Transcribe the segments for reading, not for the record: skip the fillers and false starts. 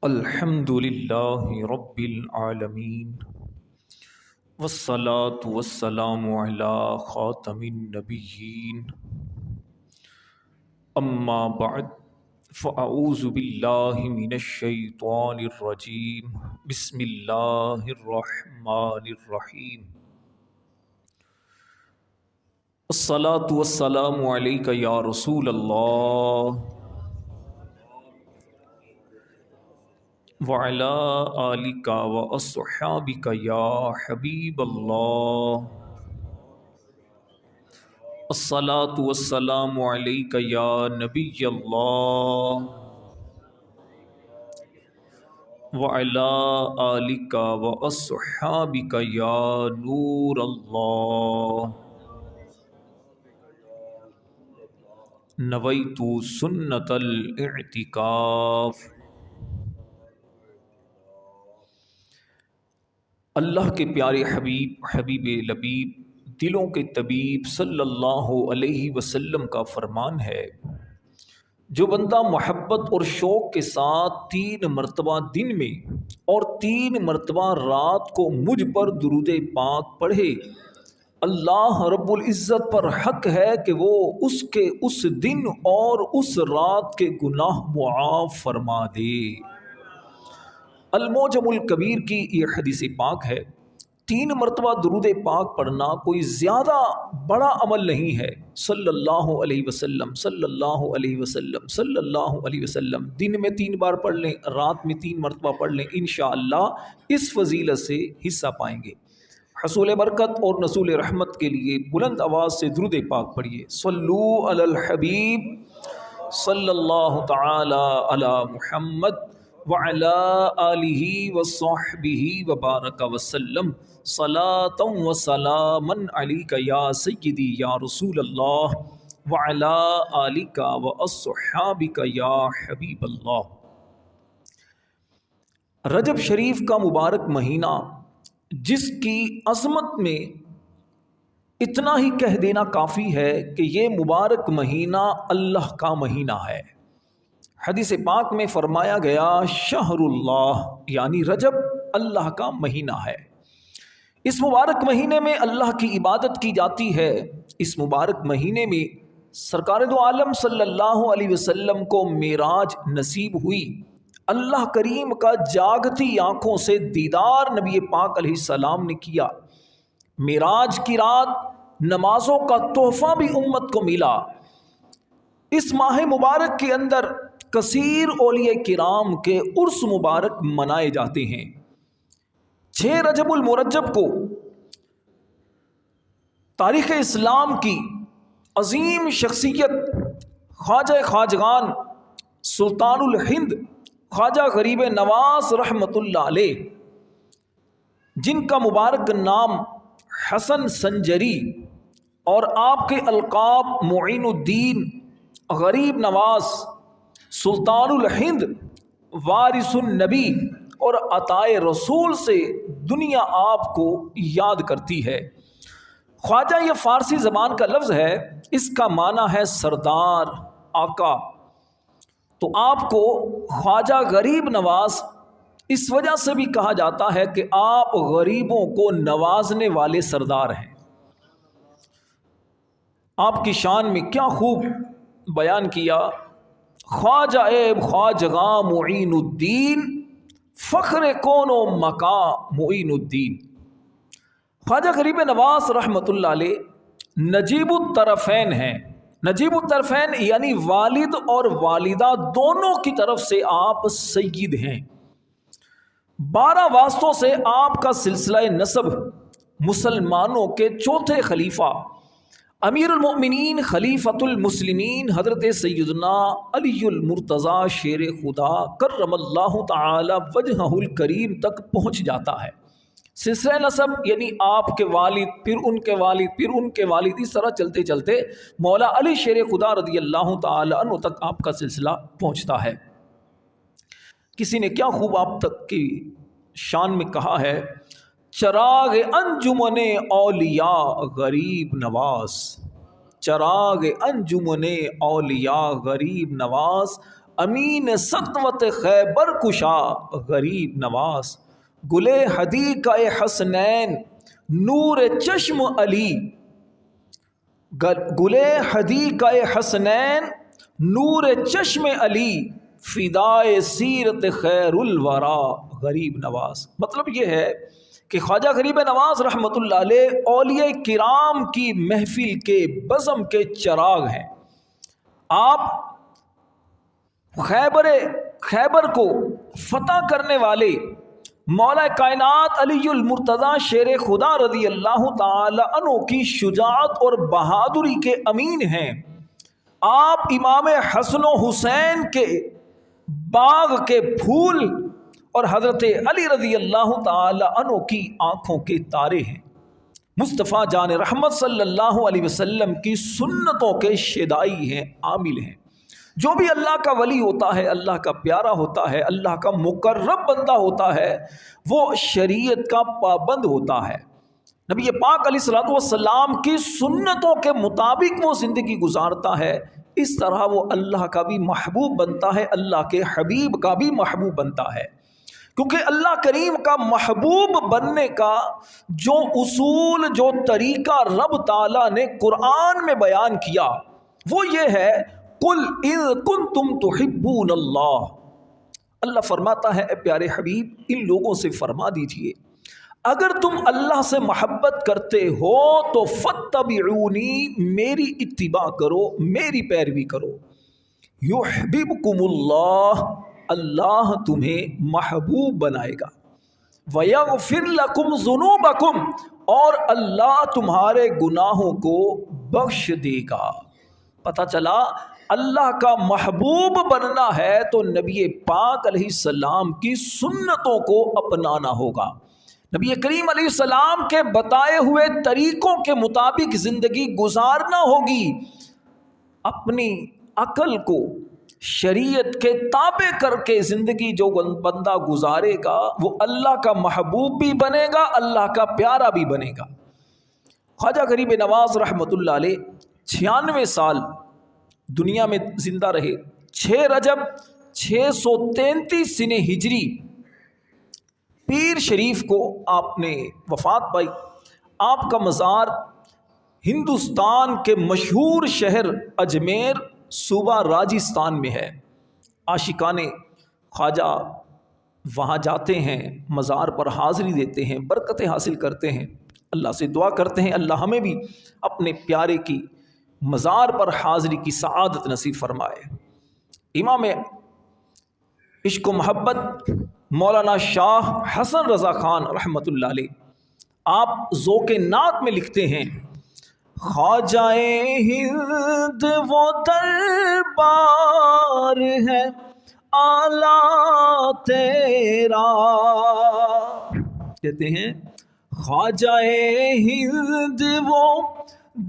الحمد للہ رب العالمین والصلاة والسلام علی خاتم النبیین اما بعد فاعوذ باللہ من الشیطان الرجیم بسم اللہ الرحمن الرحیم الصلاة والسلام علیک یا رسول اللہ وَعَلَىٰ آلِكَ وَأَصْحَابِكَ يَا حَبِيبَ اللَّهِ الصَّلَاةُ وَالسَّلَامُ عَلَيْكَ يَا نَبِيَّ اللَّهِ وَعَلَىٰ آلِكَ وَأَصْحَابِكَ يَا نُورَ اللَّهِ نَوَيْتُ سُنَّةَ الاعتکاف۔ اللہ کے پیارے حبیب حبیب لبیب دلوں کے طبیب صلی اللہ علیہ وسلم کا فرمان ہے، جو بندہ محبت اور شوق کے ساتھ 3 مرتبہ دن میں اور 3 مرتبہ رات کو مجھ پر درود پاک پڑھے، اللہ رب العزت پر حق ہے کہ وہ اس کے اس دن اور اس رات کے گناہ معاف فرما دے۔ المعجم الکبیر کی یہ حدیث پاک ہے۔ 3 مرتبہ درود پاک پڑھنا کوئی زیادہ بڑا عمل نہیں ہے۔ صلی اللہ علیہ وسلم صلی اللہ علیہ وسلم صلی اللہ علیہ وسلم دن میں 3 بار پڑھ لیں، رات میں 3 مرتبہ پڑھ لیں، انشاءاللہ اس فضیلت سے حصہ پائیں گے۔ حصول برکت اور نزول رحمت کے لیے بلند آواز سے درود پاک پڑھیے۔ صلو علی الحبیب صلی اللہ تعالی علی محمد وعلی آلہ وصحبہ وبارک وسلم صلاۃ و سلاما علیک یا سیدی یا رسول اللہ وعلی آلک واصحابک یا حبیب اللہ۔ رجب شریف کا مبارک مہینہ، جس کی عظمت میں اتنا ہی کہہ دینا کافی ہے کہ یہ مبارک مہینہ اللہ کا مہینہ ہے۔ حدیث پاک میں فرمایا گیا شہر اللہ، یعنی رجب اللہ کا مہینہ ہے۔ اس مبارک مہینے میں اللہ کی عبادت کی جاتی ہے۔ اس مبارک مہینے میں سرکار دو عالم صلی اللہ علیہ وسلم کو معراج نصیب ہوئی۔ اللہ کریم کا جاگتی آنکھوں سے دیدار نبی پاک علیہ السلام نے کیا۔ معراج کی رات نمازوں کا تحفہ بھی امت کو ملا۔ اس ماہ مبارک کے اندر کثیر اولیاء کرام کے عرس مبارک منائے جاتے ہیں۔ 6 رجب المرجب کو تاریخ اسلام کی عظیم شخصیت خواجہ خواجگان سلطان الہند خواجہ غریب نواز رحمۃ اللہ علیہ، جن کا مبارک نام حسن سنجری اور آپ کے القاب معین الدین، غریب نواز، سلطان الہند، وارث النبی اور عطائے رسول سے دنیا آپ کو یاد کرتی ہے۔ خواجہ یہ فارسی زبان کا لفظ ہے، اس کا معنی ہے سردار، آقا۔ تو آپ کو خواجہ غریب نواز اس وجہ سے بھی کہا جاتا ہے کہ آپ غریبوں کو نوازنے والے سردار ہیں۔ آپ کی شان میں کیا خوب بیان کیا، خواجہ خواجگاں معین الدین، فخر کون و مکاں معین الدین۔ خواجہ غریب نواز رحمۃ اللہ علیہ نجیب الطرفین ہیں۔ نجیب الطرفین یعنی والد اور والدہ دونوں کی طرف سے آپ سید ہیں۔ 12 واسطوں سے آپ کا سلسلہ نسب مسلمانوں کے 4تھے خلیفہ امیر المؤمنین خلیفۃ المسلمین حضرت سیدنا علی المرتضیٰ شیر خدا کرم اللہ تعالی وجہہ الکریم تک پہنچ جاتا ہے۔ سلسلہ نسب یعنی آپ کے والد، پھر ان کے والد، پھر ان کے والد، اس طرح چلتے چلتے مولا علی شیر خدا رضی اللہ تعالی عنہ تک آپ کا سلسلہ پہنچتا ہے۔ کسی نے کیا خوب آپ تک کی شان میں کہا ہے، چراغ انجمن اولیاء غریب نواز، چراغ انجمن اولیاء غریب نواز، امین سطوت خیبر کشا غریب نواز، گلے حدیقہ حسنین نور چشم علی، گلے حدیقہ حسنین نور چشم علی، فدائے سیرت خیر الورا غریب نواز۔ مطلب یہ ہے کہ خواجہ غریب نواز رحمۃ اللہ علیہ اولیاء کرام کی محفل کے بزم کے چراغ ہیں۔ آپ خیبر کو فتح کرنے والے مولا کائنات علی المرتضی شیر خدا رضی اللہ تعالی عنہ کی شجاعت اور بہادری کے امین ہیں۔ آپ امام حسن و حسین کے باغ کے پھول اور حضرت علی رضی اللہ تعالی عنہ کی آنکھوں کے تارے ہیں۔ مصطفیٰ جان رحمت صلی اللہ علیہ وسلم کی سنتوں کے شیدائی ہیں، عامل ہیں۔ جو بھی اللہ کا ولی ہوتا ہے، اللہ کا پیارا ہوتا ہے، اللہ کا مقرب بندہ ہوتا ہے، وہ شریعت کا پابند ہوتا ہے۔ نبی پاک علیہ الصلوۃ والسلام کی سنتوں کے مطابق وہ زندگی گزارتا ہے، اس طرح وہ اللہ کا بھی محبوب بنتا ہے، اللہ کے حبیب کا بھی محبوب بنتا ہے۔ کیونکہ اللہ کریم کا محبوب بننے کا جو اصول، جو طریقہ رب تعالیٰ نے قرآن میں بیان کیا وہ یہ ہے، قل ان کنتم تحبون اللہ۔ اللہ فرماتا ہے اے پیارے حبیب ان لوگوں سے فرما دیجئے اگر تم اللہ سے محبت کرتے ہو تو فاتبعونی، میری اتباع کرو، میری پیروی کرو، یحببکم اللہ، اللہ تمہیں محبوب بنائے گا، وَيَغْفِرْ لَكُمْ ذُنُوبَكُمْ، اور اللہ تمہارے گناہوں کو بخش دے گا۔ پتہ چلا اللہ کا محبوب بننا ہے تو نبی پاک علیہ السلام کی سنتوں کو اپنانا ہوگا، نبی کریم علیہ السلام کے بتائے ہوئے طریقوں کے مطابق زندگی گزارنا ہوگی۔ اپنی عقل کو شریعت کے تابع کر کے زندگی جو بندہ گزارے گا وہ اللہ کا محبوب بھی بنے گا، اللہ کا پیارا بھی بنے گا۔ خواجہ غریب نواز رحمۃ اللہ علیہ 96 سال دنیا میں زندہ رہے۔ 6 رجب 633 سنہ ہجری پیر شریف کو آپ نے وفات پائی۔ آپ کا مزار ہندوستان کے مشہور شہر اجمیر صوبہ راجستھان میں ہے۔ عاشقان خواجہ وہاں جاتے ہیں، مزار پر حاضری دیتے ہیں، برکتیں حاصل کرتے ہیں، اللہ سے دعا کرتے ہیں اللہ ہمیں بھی اپنے پیارے کی مزار پر حاضری کی سعادت نصیب فرمائے۔ امام عشق و محبت مولانا شاہ حسن رضا خان رحمۃ اللہ علیہ آپ ذوق نعت میں لکھتے ہیں، خواجہ ہند وہ دربار ہے اعلیٰ تیرا، کہتے ہیں خواجہ ہند وہ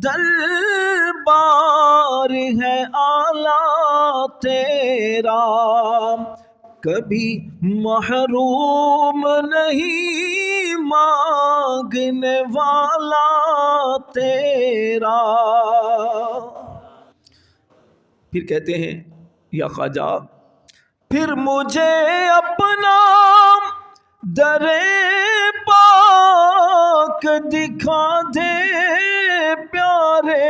دربار ہے اعلیٰ تیرا، کبھی محروم نہیں مانگنے والا تیرا۔ پھر کہتے ہیں یا خواجہ پھر مجھے اپنا در پاک دکھا دے پیارے،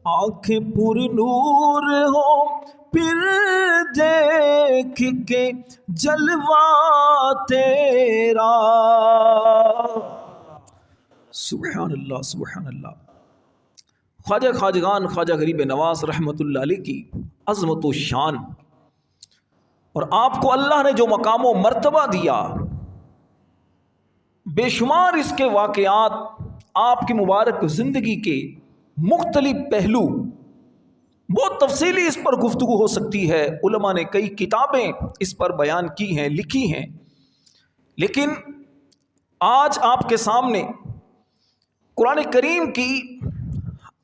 آنکھیں پر نور ہو پھر دیکھ کے جلوہ تیرا۔ سبحان اللہ سبحان اللہ۔ خواجہ خواجگان خواجہ غریب نواز رحمۃ اللہ علیہ کی عظمت و شان اور آپ کو اللہ نے جو مقام و مرتبہ دیا، بے شمار اس کے واقعات، آپ کی مبارک زندگی کے مختلف پہلو، بہت تفصیلی اس پر گفتگو ہو سکتی ہے، علماء نے کئی کتابیں اس پر بیان کی ہیں، لکھی ہیں، لیکن آج آپ کے سامنے قرآن کریم کی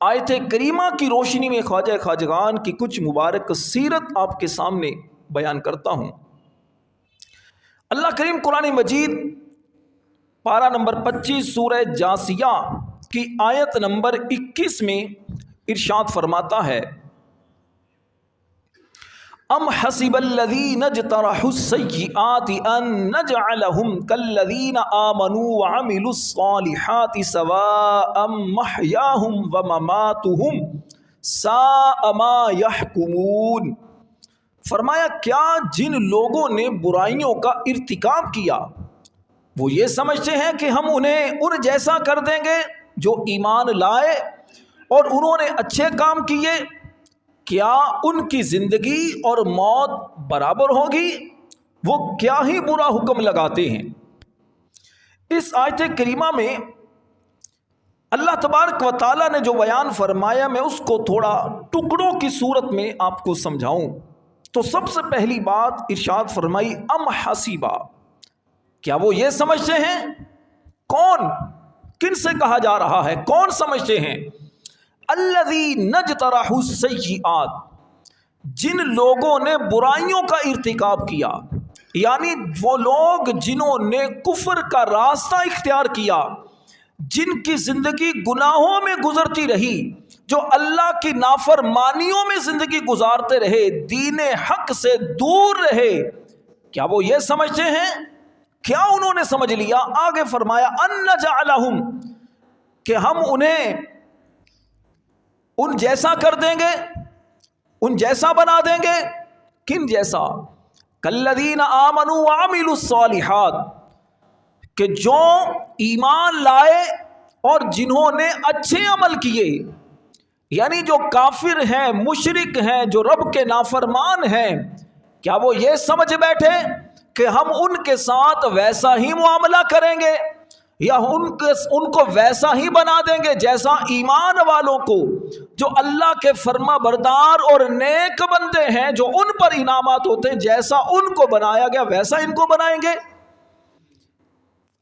آیت کریمہ کی روشنی میں خواجہ خواجگان کی کچھ مبارک سیرت آپ کے سامنے بیان کرتا ہوں۔ اللہ کریم قرآن مجید پارہ نمبر 25 سورہ جاثیہ کی آیت نمبر 21 میں ارشاد فرماتا ہے، ام حسب الذین اجترحوا السیئات ان نجعلہم کالذین آمنوا وعملوا الصالحات سواء محیاہم ومماتہم ساء ما یحکمون۔ فرمایا کیا جن لوگوں نے برائیوں کا ارتکاب کیا وہ یہ سمجھتے ہیں کہ ہم انہیں ان جیسا کر دیں گے جو ایمان لائے اور انہوں نے اچھے کام کیے، کیا ان کی زندگی اور موت برابر ہوگی؟ وہ کیا ہی برا حکم لگاتے ہیں۔ اس آیت کریمہ میں اللہ تبارک و تعالیٰ نے جو بیان فرمایا میں اس کو تھوڑا ٹکڑوں کی صورت میں آپ کو سمجھاؤں تو سب سے پہلی بات ارشاد فرمائی ام حسیبہ، کیا وہ یہ سمجھتے ہیں؟ کون؟ کن سے کہا جا رہا ہے؟ کون سمجھتے ہیں؟ الذین اجترحوا السیئات، جن لوگوں نے برائیوں کا ارتکاب کیا، یعنی وہ لوگ جنہوں نے کفر کا راستہ اختیار کیا، جن کی زندگی گناہوں میں گزرتی رہی، جو اللہ کی نافرمانیوں میں زندگی گزارتے رہے، دین حق سے دور رہے، کیا وہ یہ سمجھتے ہیں؟ کیا انہوں نے سمجھ لیا؟ آگے فرمایا ان نجعلہم، کہ ہم انہیں ان جیسا کر دیں گے، ان جیسا بنا دیں گے۔ کن جیسا؟ کالذین آمنوا وعملوا الصالحات، کہ جو ایمان لائے اور جنہوں نے اچھے عمل کیے، یعنی جو کافر ہیں، مشرک ہیں، جو رب کے نافرمان ہیں، کیا وہ یہ سمجھ بیٹھے کہ ہم ان کے ساتھ ویسا ہی معاملہ کریں گے یا ان کو ویسا ہی بنا دیں گے جیسا ایمان والوں کو، جو اللہ کے فرما بردار اور نیک بندے ہیں، جو ان پر انعامات ہوتے ہیں، جیسا ان کو بنایا گیا ویسا ان کو بنائیں گے؟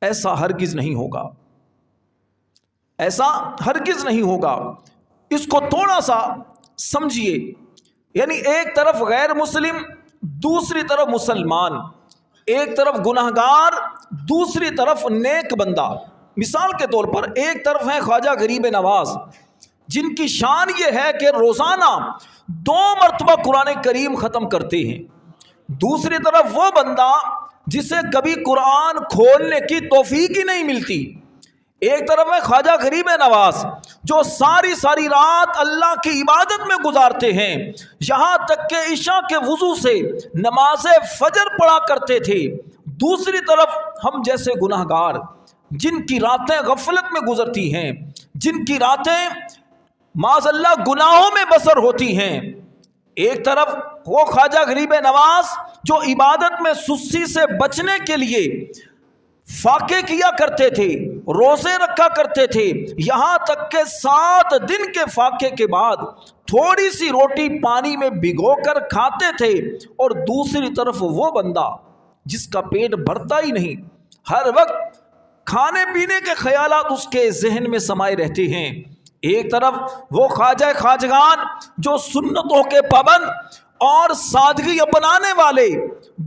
ایسا ہرگز نہیں ہوگا، ایسا ہرگز نہیں ہوگا۔ اس کو تھوڑا سا سمجھیے، یعنی ایک طرف غیر مسلم، دوسری طرف مسلمان، ایک طرف گناہگار، دوسری طرف نیک بندہ۔ مثال کے طور پر ایک طرف ہے خواجہ غریب نواز، جن کی شان یہ ہے کہ روزانہ 2 مرتبہ قرآن کریم ختم کرتے ہیں۔ دوسری طرف وہ بندہ جسے کبھی قرآن کھولنے کی توفیق ہی نہیں ملتی۔ ایک طرف ہے خواجہ غریب نواز، جو ساری رات اللہ کی عبادت میں گزارتے ہیں، یہاں تک کہ عشاء کے وضو سے نماز فجر پڑھا کرتے تھے۔ دوسری طرف ہم جیسے گناہگار، جن کی راتیں غفلت میں گزرتی ہیں، جن کی راتیں معاذ اللہ گناہوں میں بسر ہوتی ہیں۔ ایک طرف وہ خواجہ غریب نواز جو عبادت میں سستی سے بچنے کے لیے فاقے کیا کرتے تھے، روزے رکھا کرتے تھے، یہاں تک کہ 7 دن کے فاقے کے بعد تھوڑی سی روٹی پانی میں بھگو کر کھاتے تھے۔ اور دوسری طرف وہ بندہ جس کا پیٹ بھرتا ہی نہیں، ہر وقت کھانے پینے کے خیالات اس کے ذہن میں سمائے رہتے ہیں۔ ایک طرف وہ خواجہ خواجگان جو سنتوں کے پابند اور سادگی اپنانے والے،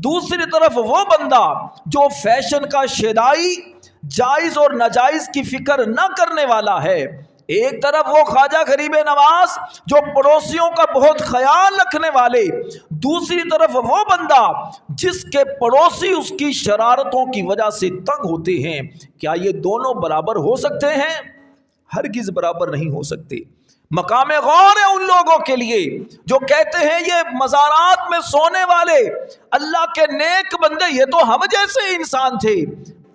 دوسری طرف وہ بندہ جو فیشن کا شیدائی، جائز اور ناجائز کی فکر نہ کرنے والا ہے۔ ایک طرف وہ خواجہ غریب نواز جو پڑوسیوں کا بہت خیال رکھنے والے، دوسری طرف وہ بندہ جس کے پڑوسی اس کی شرارتوں کی وجہ سے تنگ ہوتے ہیں۔ کیا یہ دونوں برابر ہو سکتے ہیں؟ ہرگز برابر نہیں ہو سکتے۔ مقام غور ہے ان لوگوں کے لیے جو کہتے ہیں یہ مزارات میں سونے والے اللہ کے نیک بندے، یہ تو ہم جیسے انسان تھے۔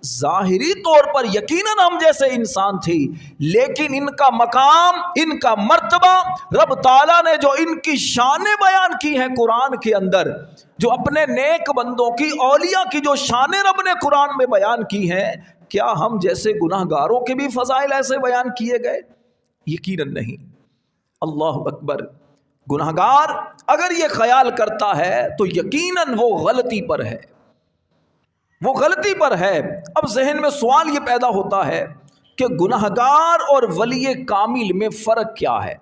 ظاہری طور پر یقیناً ہم جیسے انسان تھے، لیکن ان کا مقام، ان کا مرتبہ، رب تعالیٰ نے جو ان کی شانیں بیان کی ہیں قرآن کے اندر، جو اپنے نیک بندوں کی، اولیاء کی جو شانیں رب نے قرآن میں بیان کی ہیں، کیا ہم جیسے گناہگاروں کے بھی فضائل ایسے بیان کیے گئے؟ یقیناً نہیں۔ اللہ اکبر۔ گناہگار اگر یہ خیال کرتا ہے تو یقیناً وہ غلطی پر ہے، وہ غلطی پر ہے۔ اب ذہن میں سوال یہ پیدا ہوتا ہے کہ گناہگار اور ولی کامل میں فرق کیا ہے؟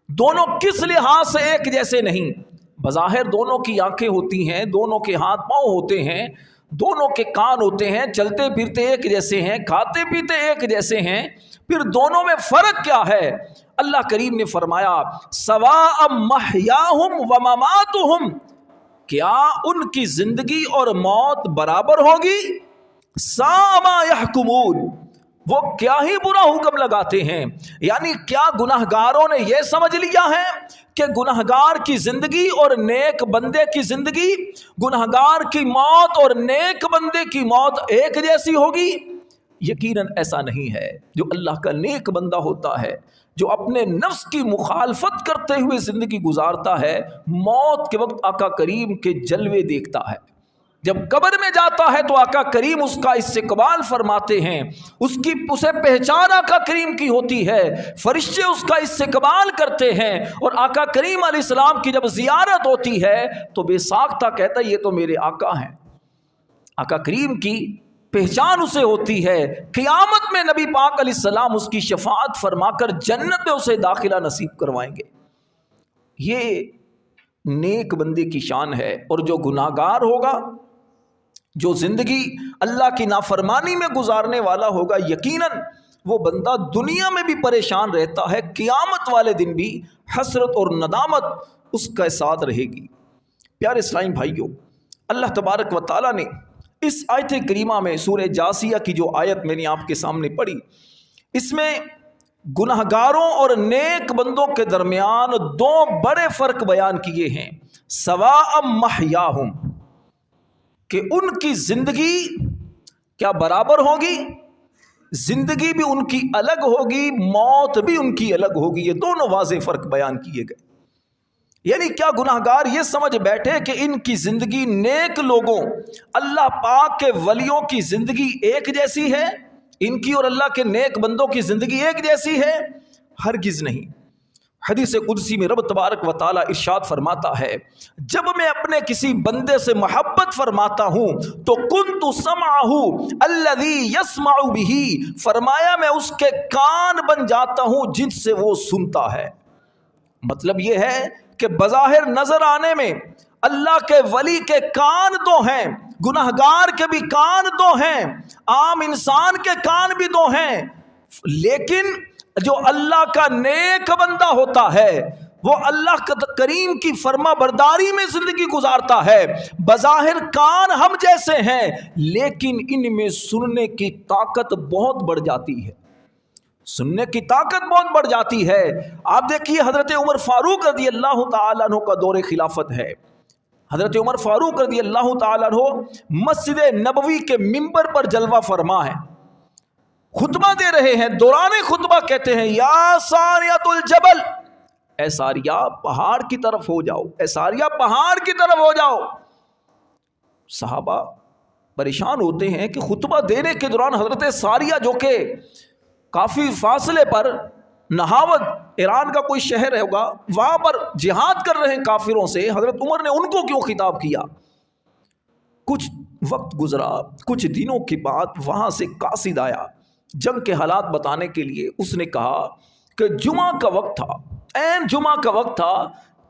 دونوں کس لحاظ سے ایک جیسے نہیں؟ بظاہر دونوں کی آنکھیں ہوتی ہیں، دونوں کے ہاتھ پاؤں ہوتے ہیں، دونوں کے کان ہوتے ہیں، چلتے پھرتے ایک جیسے ہیں، کھاتے پیتے ایک جیسے ہیں، پھر دونوں میں فرق کیا ہے؟ اللہ کریم نے فرمایا سواء محیاہم ومماتہم، کیا ان کی زندگی اور موت برابر ہوگی؟ ساء ما یحکمون، وہ کیا ہی برا حکم لگاتے ہیں۔ یعنی کیا گناہگاروں نے یہ سمجھ لیا ہے کہ گناہگار کی زندگی اور نیک بندے کی زندگی، گناہگار کی موت اور نیک بندے کی موت ایک جیسی ہوگی؟ یقیناً ایسا نہیں ہے۔ جو اللہ کا نیک بندہ ہوتا ہے، جو اپنے نفس کی مخالفت کرتے ہوئے زندگی گزارتا ہے، موت کے وقت آقا کریم کے جلوے دیکھتا ہے۔ جب قبر میں جاتا ہے تو آقا کریم اس کا استقبال فرماتے ہیں، اسے پہچان آقا کریم کی ہوتی ہے، فرشتے اس کا استقبال کرتے ہیں، اور آقا کریم علیہ السلام کی جب زیارت ہوتی ہے تو بے ساختہ کہتا ہے یہ تو میرے آقا ہیں۔ آقا کریم کی پہچان اسے ہوتی ہے۔ قیامت میں نبی پاک علیہ السلام اس کی شفاعت فرما کر جنت میں اسے داخلہ نصیب کروائیں گے۔ یہ نیک بندے کی شان ہے۔ اور جو گناہگار ہوگا، جو زندگی اللہ کی نافرمانی میں گزارنے والا ہوگا، یقیناً وہ بندہ دنیا میں بھی پریشان رہتا ہے، قیامت والے دن بھی حسرت اور ندامت اس کے ساتھ رہے گی۔ پیارے اسلامی بھائیوں، اللہ تبارک و تعالیٰ نے اس آیت کریمہ میں سورہ جاسیہ کی جو آیت میں نے آپ کے سامنے پڑھی، اس میں گناہگاروں اور نیک بندوں کے درمیان دو بڑے فرق بیان کیے ہیں۔ سواء محیاہم، کہ ان کی زندگی کیا برابر ہوگی؟ زندگی بھی ان کی الگ ہوگی، موت بھی ان کی الگ ہوگی۔ یہ دونوں واضح فرق بیان کیے گئے۔ یعنی کیا گناہگار یہ سمجھ بیٹھے کہ ان کی زندگی نیک لوگوں، اللہ پاک کے ولیوں کی زندگی ایک جیسی ہے، ان کی اور اللہ کے نیک بندوں کی زندگی ایک جیسی ہے؟ ہرگز نہیں۔ حدیث قدسی میں رب تبارک و تعالی ارشاد فرماتا ہے، جب میں اپنے کسی بندے سے محبت فرماتا ہوں تو کنت سمعہ الذی یسمع بہ، فرمایا میں اس کے کان بن جاتا ہوں جن سے وہ سنتا ہے۔ مطلب یہ ہے کہ بظاہر نظر آنے میں اللہ کے ولی کے کان دو ہیں، گناہگار کے بھی کان دو ہیں، عام انسان کے کان بھی دو ہیں، لیکن جو اللہ کا نیک بندہ ہوتا ہے وہ اللہ کریم کی فرما برداری میں زندگی گزارتا ہے۔ بظاہر کان ہم جیسے ہیں، لیکن ان میں سننے کی طاقت بہت بڑھ جاتی ہے، سننے کی طاقت بہت بڑھ جاتی ہے۔ آپ دیکھیے حضرت عمر فاروق رضی اللہ تعالیٰ عنہ کا دور خلافت ہے۔ حضرت عمر فاروق رضی اللہ تعالیٰ عنہ مسجد نبوی کے منبر پر جلوہ فرما ہے، خطبہ دے رہے ہیں۔ دوران خطبہ کہتے ہیں یا ساریۃ الجبل، اے ساریہ پہاڑ کی طرف ہو جاؤ، اے ساریہ پہاڑ کی طرف ہو جاؤ۔ صحابہ پریشان ہوتے ہیں کہ خطبہ دینے کے دوران حضرت ساریہ جو کہ کافی فاصلے پر نہاود ایران کا کوئی شہر ہوگا، وہاں پر جہاد کر رہے ہیں کافروں سے، حضرت عمر نے ان کو کیوں خطاب کیا؟ کچھ وقت گزرا، کچھ دنوں کے بعد وہاں سے قاصد آیا جنگ کے حالات بتانے کے لیے۔ اس نے کہا کہ جمعہ کا وقت تھا، عین جمعہ کا وقت تھا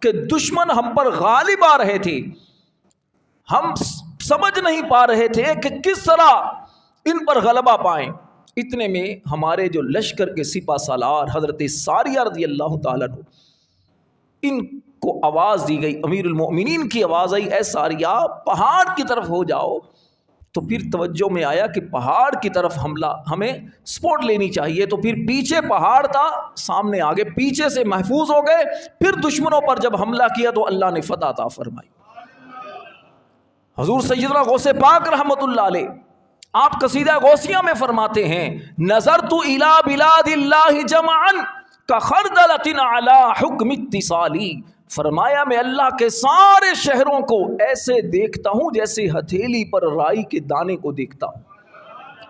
کہ دشمن ہم پر غالب آ رہے تھے، ہم سمجھ نہیں پا رہے تھے کہ کس طرح ان پر غلبہ پائیں۔ اتنے میں ہمارے جو لشکر کے سپہ سالار حضرت ساریہ رضی اللہ تعالیٰ عنہ، ان کو آواز دی گئی، امیر المؤمنین کی آواز آئی، اے ساریہ پہاڑ کی طرف ہو جاؤ۔ تو پھر توجہ میں آیا کہ پہاڑ کی طرف حملہ ہمیں سپورٹ لینی چاہیے، تو پھر پیچھے پہاڑ تھا، سامنے آگے، پیچھے سے محفوظ ہو گئے۔ پھر دشمنوں پر جب حملہ کیا تو اللہ نے فتح عطا فرمائی۔ حضور سیدنا غوث پاک رحمت اللہ علیہ آپ قصیدہ غوثیہ میں فرماتے ہیں، نظرت الی بلاد اللہ جمعا کخردلۃ علی حکم اتصالی، فرمایا میں اللہ کے سارے شہروں کو ایسے دیکھتا ہوں جیسے ہتھیلی پر رائی کے دانے کو دیکھتا ہوں۔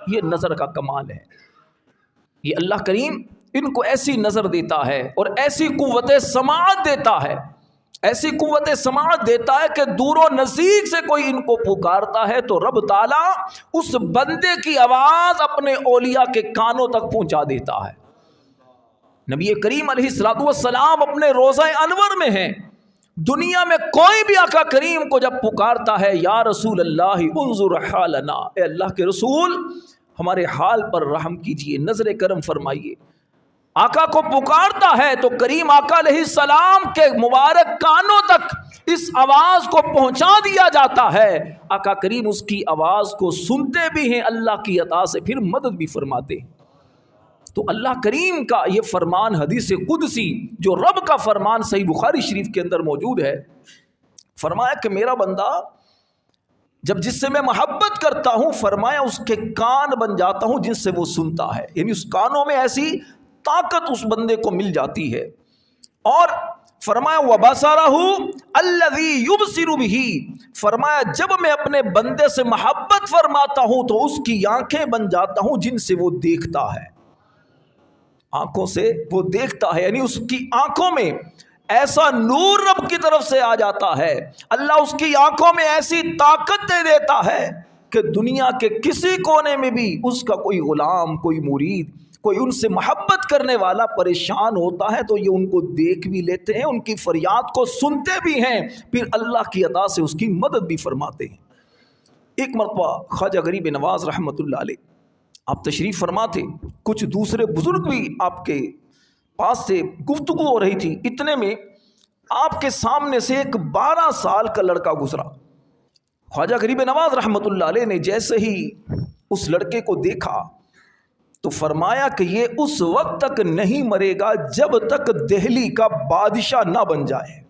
یہ نظر کا کمال ہے۔ یہ اللہ کریم ان کو ایسی نظر دیتا ہے اور ایسی قوت سماعت دیتا ہے، ایسی قوت سماعت دیتا ہے کہ دور و نزدیک سے کوئی ان کو پکارتا ہے تو رب تعالیٰ اس بندے کی آواز اپنے اولیاء کے کانوں تک پہنچا دیتا ہے۔ نبی کریم علیہ الصلوۃ والسلام اپنے روضہ انور میں ہیں، دنیا میں کوئی بھی آقا کریم کو جب پکارتا ہے یا رسول اللہ انظر حالنا، اے اللہ کے رسول ہمارے حال پر رحم کیجئے، نظر کرم فرمائیے، آقا کو پکارتا ہے تو کریم آقا علیہ السلام کے مبارک کانوں تک اس آواز کو پہنچا دیا جاتا ہے، آقا کریم اس کی آواز کو سنتے بھی ہیں، اللہ کی عطا سے پھر مدد بھی فرماتے ہیں۔ تو اللہ کریم کا یہ فرمان حدیث قدسی جو رب کا فرمان صحیح بخاری شریف کے اندر موجود ہے، فرمایا کہ میرا بندہ جب جس سے میں محبت کرتا ہوں، فرمایا اس کے کان بن جاتا ہوں جن سے وہ سنتا ہے، یعنی اس کانوں میں ایسی طاقت اس بندے کو مل جاتی ہے۔ اور فرمایا وَبَصَرَهُ الَّذِي يُبْصِرُ بِهِ، فرمایا جب میں اپنے بندے سے محبت فرماتا ہوں تو اس کی آنکھیں بن جاتا ہوں جن سے وہ دیکھتا ہے، آنکھوں سے وہ دیکھتا ہے، یعنی اس کی آنکھوں میں ایسا نور رب کی طرف سے آ جاتا ہے، اللہ اس کی آنکھوں میں ایسی طاقت دے دیتا ہے کہ دنیا کے کسی کونے میں بھی اس کا کوئی غلام، کوئی مرید، کوئی ان سے محبت کرنے والا پریشان ہوتا ہے تو یہ ان کو دیکھ بھی لیتے ہیں، ان کی فریاد کو سنتے بھی ہیں، پھر اللہ کی عطا سے اس کی مدد بھی فرماتے ہیں۔ ایک مرتبہ خواجہ غریب نواز رحمۃ اللہ علیہ آپ تشریف فرما تھے، کچھ دوسرے بزرگ بھی آپ کے پاس سے گفتگو ہو رہی تھی، اتنے میں آپ کے سامنے سے ایک 12 سال کا لڑکا گزرا۔ خواجہ غریب نواز رحمۃ اللہ علیہ نے جیسے ہی اس لڑکے کو دیکھا تو فرمایا کہ یہ اس وقت تک نہیں مرے گا جب تک دہلی کا بادشاہ نہ بن جائے۔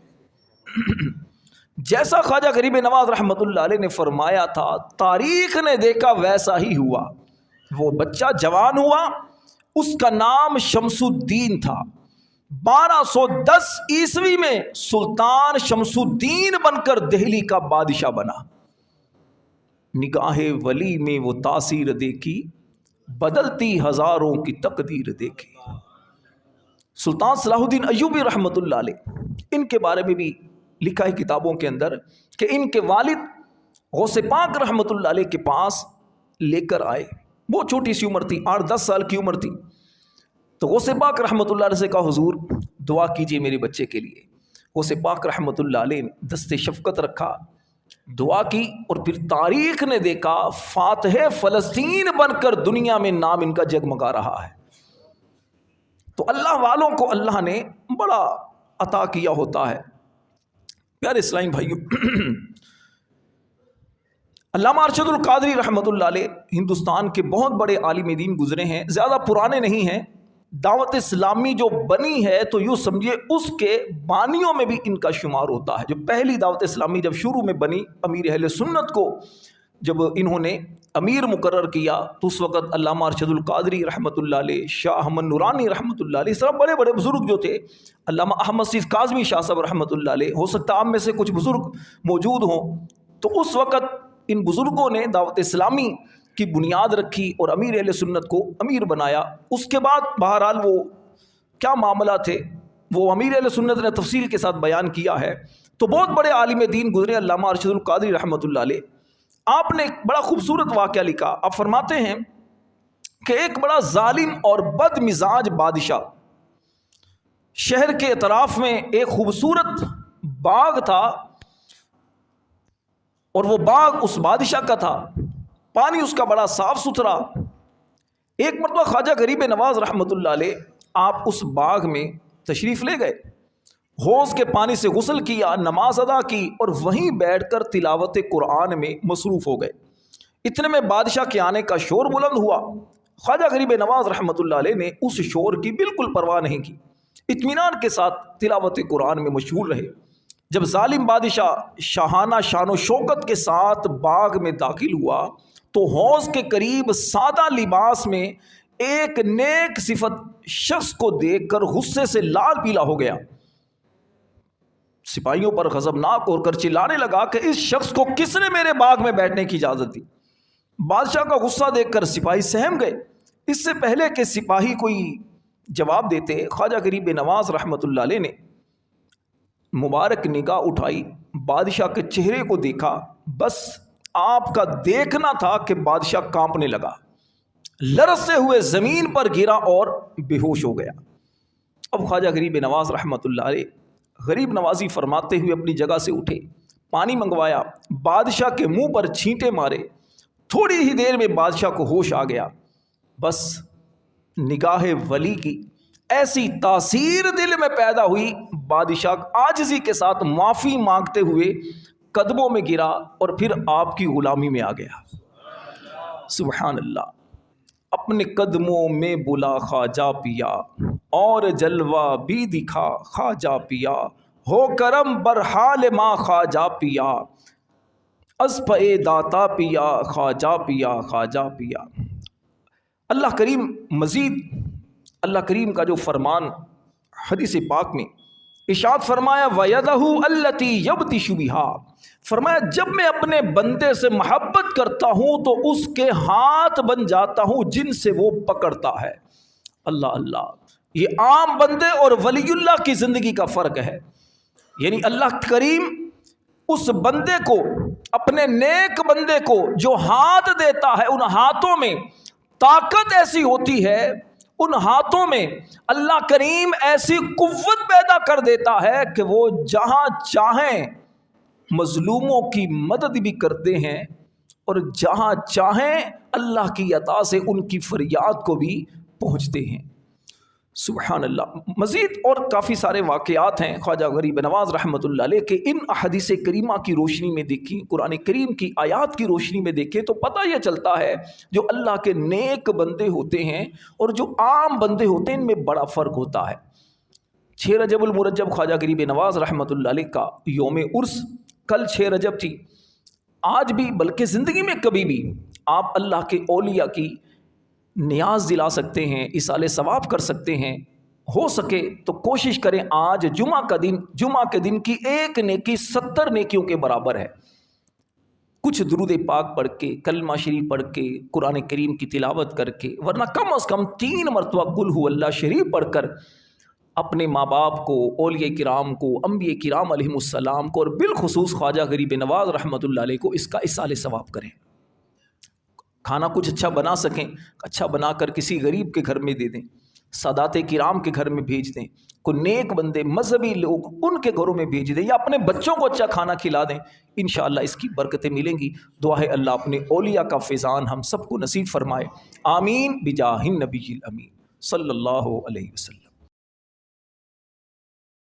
جیسا خواجہ غریب نواز رحمۃ اللہ علیہ نے فرمایا تھا، تاریخ نے دیکھا ویسا ہی ہوا۔ وہ بچہ جوان ہوا، اس کا نام شمس الدین تھا، 1210 عیسوی میں سلطان شمس الدین بن کر دہلی کا بادشاہ بنا۔ نگاہ ولی میں وہ تاثیر دیکھی، بدلتی ہزاروں کی تقدیر دیکھی۔ سلطان صلاح الدین ایوبی رحمۃ اللہ علیہ، ان کے بارے میں بھی لکھا ہے کتابوں کے اندر کہ ان کے والد غوث پاک رحمۃ اللہ علیہ کے پاس لے کر آئے، بہت چھوٹی سی عمر تھی، 8-10 سال کی عمر تھی، تو غوث پاک رحمۃ اللہ علیہ سے کہا حضور دعا کیجئے میرے بچے کے لیے۔ غوث پاک رحمۃ اللہ علیہ نے دست شفقت رکھا، دعا کی، اور پھر تاریخ نے دیکھا فاتح فلسطین بن کر دنیا میں نام ان کا جگمگا رہا ہے۔ تو اللہ والوں کو اللہ نے بڑا عطا کیا ہوتا ہے۔ پیارے اسلامی بھائیو، علامہ ارشد القادری رحمۃ اللہ علیہ ہندوستان کے بہت بڑے عالم دین گزرے ہیں، زیادہ پرانے نہیں ہیں۔ دعوت اسلامی جو بنی ہے تو یوں سمجھے اس کے بانیوں میں بھی ان کا شمار ہوتا ہے۔ جو پہلی دعوت اسلامی جب شروع میں بنی، امیر اہل سنت کو جب انہوں نے امیر مقرر کیا تو اس وقت علامہ ارشد القادری رحمۃ اللہ علیہ، شاہ احمد نورانی رحمۃ اللہ علیہ، سب بڑے بڑے بزرگ جو تھے، علامہ احمد سیف کاظمی شاہ صاحب رحمۃ اللہ علیہ، ہو سکتا ہے آپ میں سے کچھ بزرگ موجود ہوں، تو اس وقت ان بزرگوں نے دعوت اسلامی کی بنیاد رکھی اور امیر اہل سنت کو امیر بنایا۔ اس کے بعد بہرحال وہ کیا معاملہ تھے وہ امیر اہل سنت نے تفصیل کے ساتھ بیان کیا ہے۔ تو بہت بڑے عالم دین گزرے علامہ ارشد القادری رحمۃ اللہ علیہ، آپ نے ایک بڑا خوبصورت واقعہ لکھا۔ آپ فرماتے ہیں کہ ایک بڑا ظالم اور بد مزاج بادشاہ، شہر کے اطراف میں ایک خوبصورت باغ تھا، اور وہ باغ اس بادشاہ کا تھا، پانی اس کا بڑا صاف ستھرا۔ ایک مرتبہ خواجہ غریب نواز رحمۃ اللہ علیہ آپ اس باغ میں تشریف لے گئے، حوض کے پانی سے غسل کیا، نماز ادا کی، اور وہیں بیٹھ کر تلاوت قرآن میں مصروف ہو گئے۔ اتنے میں بادشاہ کے آنے کا شور بلند ہوا۔ خواجہ غریب نواز رحمۃ اللہ علیہ نے اس شور کی بالکل پرواہ نہیں کی، اطمینان کے ساتھ تلاوت قرآن میں مشغول رہے۔ جب ظالم بادشاہ شاہانہ شان و شوکت کے ساتھ باغ میں داخل ہوا تو حوض کے قریب سادہ لباس میں ایک نیک صفت شخص کو دیکھ کر غصے سے لال پیلا ہو گیا۔ سپاہیوں پر غضبناک ہو کر چلانے لگا کہ اس شخص کو کس نے میرے باغ میں بیٹھنے کی اجازت دی؟ بادشاہ کا غصہ دیکھ کر سپاہی سہم گئے۔ اس سے پہلے کہ سپاہی کوئی جواب دیتے، خواجہ غریب نواز رحمۃ اللہ علیہ نے مبارک نگاہ اٹھائی، بادشاہ کے چہرے کو دیکھا، بس آپ کا دیکھنا تھا کہ بادشاہ کانپنے لگا، لرزتے ہوئے زمین پر گرا اور بے ہوش ہو گیا۔ اب خواجہ غریب نواز رحمۃ اللہ علیہ غریب نوازی فرماتے ہوئے اپنی جگہ سے اٹھے، پانی منگوایا، بادشاہ کے منہ پر چھینٹے مارے، تھوڑی ہی دیر میں بادشاہ کو ہوش آ گیا۔ بس نگاہ ولی کی ایسی تاثیر دل میں پیدا ہوئی، بادشاہ عاجزی کے ساتھ معافی مانگتے ہوئے قدموں میں گرا اور پھر آپ کی غلامی میں آ گیا۔ سبحان اللہ۔ اپنے قدموں میں بلا خواجہ پیا، اور جلوہ بھی دکھا خواجہ پیا، ہو کرم برحال ماں خواجہ پیا، از پے داتا پیا خواجہ پیا خواجہ پیا۔ اللہ کریم مزید اللہ کریم کا جو فرمان حدیث پاک میں ارشاد فرمایا وَيَدَهُ الَّتِي يَبْطِشُ بِهَا، فرمایا جب میں اپنے بندے سے محبت کرتا ہوں تو اس کے ہاتھ بن جاتا ہوں جن سے وہ پکڑتا ہے۔ اللہ اللہ، یہ عام بندے اور ولی اللہ کی زندگی کا فرق ہے۔ یعنی اللہ کریم اس بندے کو، اپنے نیک بندے کو جو ہاتھ دیتا ہے، ان ہاتھوں میں طاقت ایسی ہوتی ہے، ان ہاتھوں میں اللہ کریم ایسی قوت پیدا کر دیتا ہے کہ وہ جہاں چاہیں مظلوموں کی مدد بھی کرتے ہیں، اور جہاں چاہیں اللہ کی عطا سے ان کی فریاد کو بھی پہنچتے ہیں۔ سبحان اللہ۔ مزید اور کافی سارے واقعات ہیں خواجہ غریب نواز رحمۃ اللہ علیہ کے، ان احادیث کریمہ کی روشنی میں دیکھیں، قرآن کریم کی آیات کی روشنی میں دیکھیں تو پتہ یہ چلتا ہے جو اللہ کے نیک بندے ہوتے ہیں اور جو عام بندے ہوتے ہیں ان میں بڑا فرق ہوتا ہے۔ 6 رجب المرجب خواجہ غریب نواز رحمۃ اللہ علیہ کا یوم عرس کل 6 رجب تھی۔ آج بھی بلکہ زندگی میں کبھی بھی آپ اللہ کے اولیاء کی نیاز دلا سکتے ہیں، ایصال ثواب کر سکتے ہیں۔ ہو سکے تو کوشش کریں، آج جمعہ کے دن کی ایک نیکی 70 نیکیوں کے برابر ہے۔ کچھ درود پاک پڑھ کے، کلمہ شریف پڑھ کے، قرآن کریم کی تلاوت کر کے، ورنہ کم از کم 3 مرتبہ قل هو اللہ شریف پڑھ کر اپنے ماں باپ کو، اولیاء کرام کو، انبیاء کرام علیہم السلام کو، اور بالخصوص خواجہ غریب نواز رحمۃ اللہ علیہ کو اس کا ایصال ثواب کریں۔ کھانا کچھ اچھا بنا سکیں، اچھا بنا کر کسی غریب کے گھر میں دے دیں، سادات کرام کے گھر میں بھیج دیں، کوئی نیک بندے مذہبی لوگ ان کے گھروں میں بھیج دیں، یا اپنے بچوں کو اچھا کھانا کھلا دیں، انشاءاللہ اس کی برکتیں ملیں گی۔ دعا ہے اللہ اپنے اولیاء کا فیضان ہم سب کو نصیب فرمائے، آمین بجاہ النبی الامین صلی اللہ علیہ وسلم۔